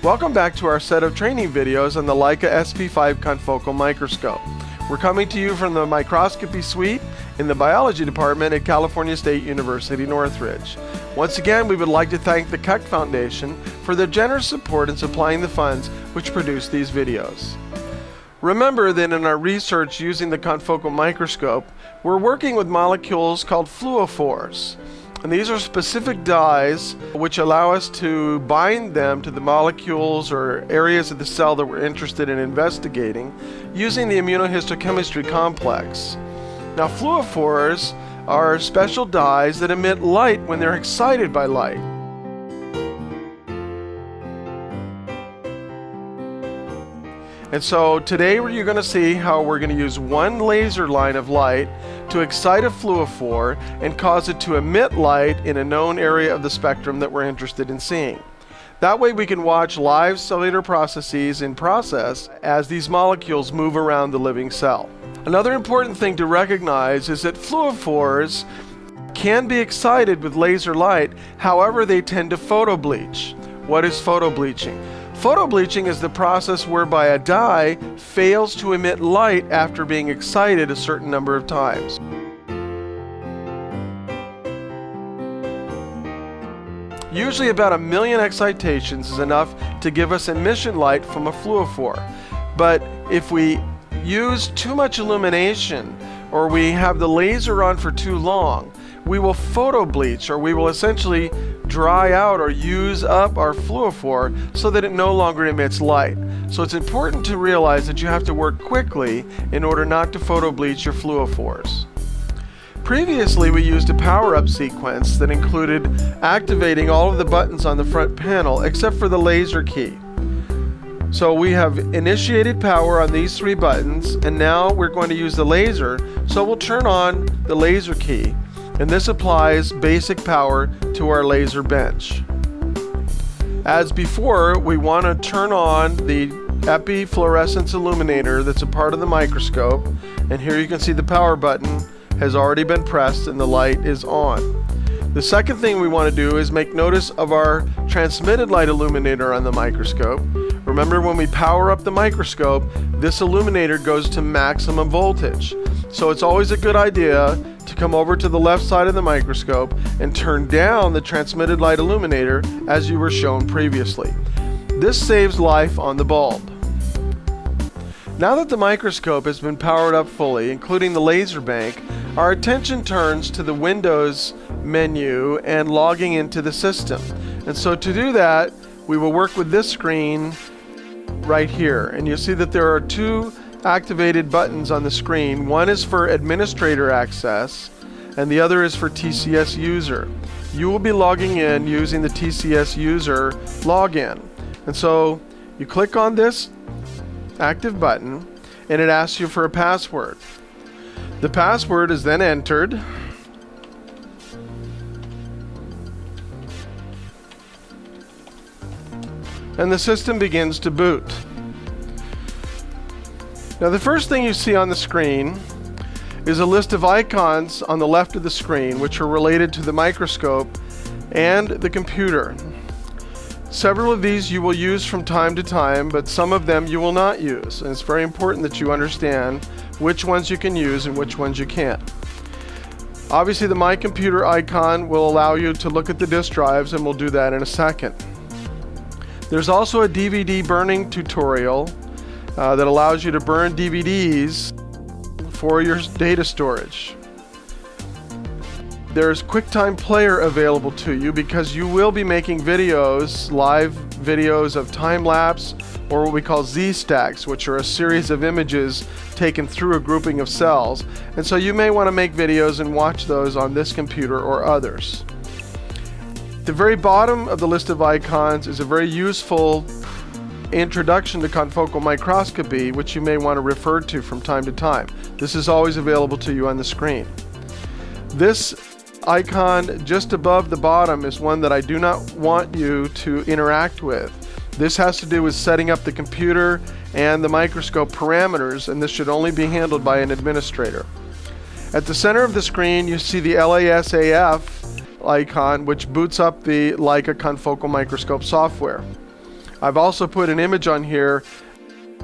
Welcome back to our set of training videos on the Leica SP5 confocal microscope. We're coming to you from the microscopy suite in the biology department at California State University, Northridge. Once again, we would like to thank the Keck Foundation for their generous support in supplying the funds which produce these videos. Remember that in our research using the confocal microscope, we're working with molecules called fluorophores. And these are specific dyes which allow us to bind them to the molecules or areas of the cell that we're interested in investigating using the immunohistochemistry complex. Now, fluorophores are special dyes that emit light when they're excited by light. And so today you're going to see how we're going to use one laser line of light to excite a fluorophore and cause it to emit light in a known area of the spectrum that we're interested in seeing. That way we can watch live cellular processes in process as these molecules move around the living cell. Another important thing to recognize is that fluorophores can be excited with laser light, however they tend to photobleach. What is photobleaching? Photobleaching is the process whereby a dye fails to emit light after being excited a certain number of times. Usually about 1 million excitations is enough to give us emission light from a fluorophore. But if we use too much illumination or we have the laser on for too long, we will photobleach, or we will essentially dry out or use up our fluorophore so that it no longer emits light. So it's important to realize that you have to work quickly in order not to photobleach your fluorophores. Previously, we used a power-up sequence that included activating all of the buttons on the front panel except for the laser key. So we have initiated power on these 3 buttons, and now we're going to use the laser, so we'll turn on the laser key. And this applies basic power to our laser bench. As before, we want to turn on the epi-fluorescence illuminator that's a part of the microscope. And here you can see the power button has already been pressed and the light is on. The second thing we want to do is make notice of our transmitted light illuminator on the microscope. Remember, when we power up the microscope, this illuminator goes to maximum voltage. So it's always a good idea to come over to the left side of the microscope and turn down the transmitted light illuminator as you were shown previously. This saves life on the bulb. Now that the microscope has been powered up fully, including the laser bank, our attention turns to the Windows menu and logging into the system. And so to do that, we will work with this screen right here. And you'll see that there are 2 activated buttons on the screen. One is for administrator access and the other is for TCS user. You will be logging in using the TCS user login. And so you click on this active button and it asks you for a password. The password is then entered. And the system begins to boot. Now, the first thing you see on the screen is a list of icons on the left of the screen which are related to the microscope and the computer. Several of these you will use from time to time, but some of them you will not use. And it's very important that you understand which ones you can use and which ones you can't. Obviously, the My Computer icon will allow you to look at the disk drives, and we'll do that in a second. There's also a DVD burning tutorial that allows you to burn DVDs for your data storage. There's QuickTime Player available to you because you will be making videos, live videos of time-lapse or what we call Z-stacks, which are a series of images taken through a grouping of cells. And so you may want to make videos and watch those on this computer or others. The very bottom of the list of icons is a very useful introduction to confocal microscopy, which you may want to refer to from time to time. This is always available to you on the screen. This icon just above the bottom is one that I do not want you to interact with. This has to do with setting up the computer and the microscope parameters, and this should only be handled by an administrator. At the center of the screen, you see the LASAF icon, which boots up the Leica confocal microscope software. I've also put an image on here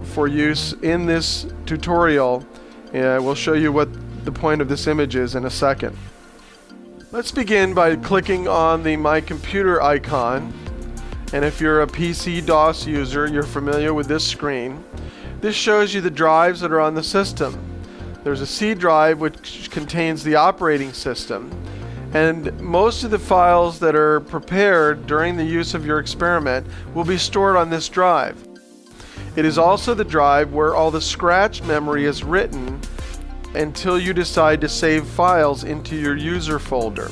for use in this tutorial. We'll show you what the point of this image is in a second. Let's begin by clicking on the My Computer icon. And if you're a PC DOS user, you're familiar with this screen. This shows you the drives that are on the system. There's a C drive which contains the operating system, and most of the files that are prepared during the use of your experiment will be stored on this drive. It is also the drive where all the scratch memory is written until you decide to save files into your user folder.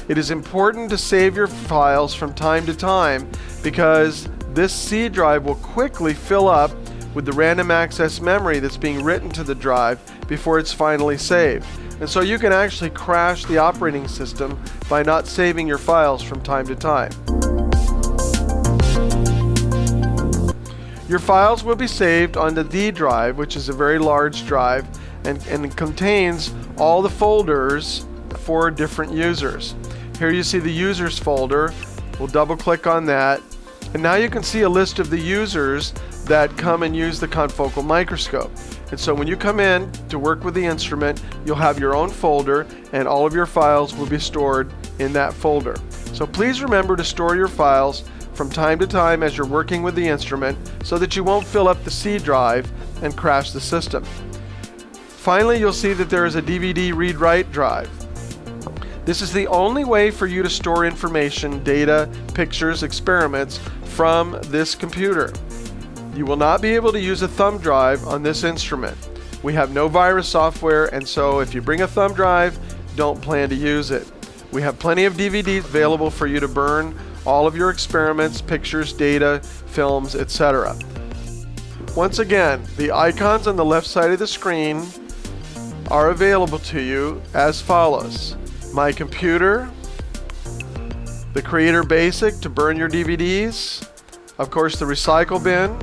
It is important to save your files from time to time because this C drive will quickly fill up with the random access memory that's being written to the drive before it's finally saved. And so you can actually crash the operating system by not saving your files from time to time. Your files will be saved on the D drive, which is a very large drive, and it contains all the folders for different users. Here you see the users folder. We'll double click on that. And now you can see a list of the users that come and use the confocal microscope. And so when you come in to work with the instrument, you'll have your own folder and all of your files will be stored in that folder. So please remember to store your files from time to time as you're working with the instrument so that you won't fill up the C drive and crash the system. Finally, you'll see that there is a DVD read-write drive. This is the only way for you to store information, data, pictures, experiments from this computer. You will not be able to use a thumb drive on this instrument. We have no virus software, and so if you bring a thumb drive, don't plan to use it. We have plenty of DVDs available for you to burn all of your experiments, pictures, data, films, etc. Once again, the icons on the left side of the screen are available to you as follows: My Computer, the Creator Basic to burn your DVDs, of course the Recycle Bin,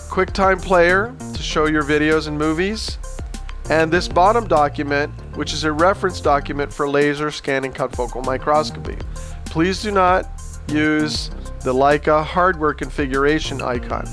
QuickTime Player to show your videos and movies, and this bottom document, which is a reference document for laser scanning confocal microscopy. Please do not use the Leica hardware configuration icon.